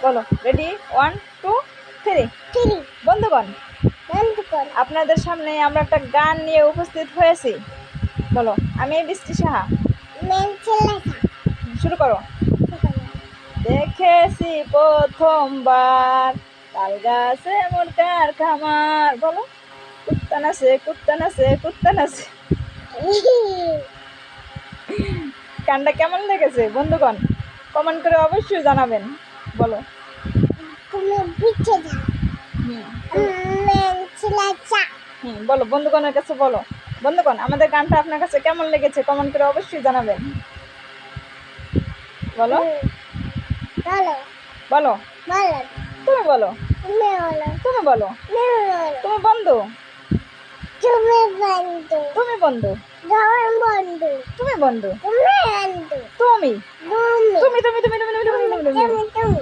বলো রেডি 1 2 3। বন্ধুগণ, আপনাদের সামনে আমরা একটা গান নিয়ে উপস্থিত হয়েছি। বলো, আমি বৃষ্টি সাহা। শুরু করো। দেখেছি প্রথমবার তাল গাছে মুরগার খামার। বলো, কুত্তা নাচে কুত্তা নাচে কুত্তা নাচে। গানটা কেমন লেগেছে বন্ধুগণ? কমেন্ট করে অবশ্যই জানাবেন। বলো। বলো বন্ধুগণের কাছে বলো। বন্ধুগণ, আমাদের গানটা আপনার কাছে কেমন লেগেছে কমেন্ট করে অবশ্যই জানাবেন। বলো বলো তুমি বলো তুমি বলো তুমি বন্ধু তুমি বন্ধু তুমি বন্ধু তুমি তুমি তুমি তুমি তুমি তুমি তুমি তুমি তুমি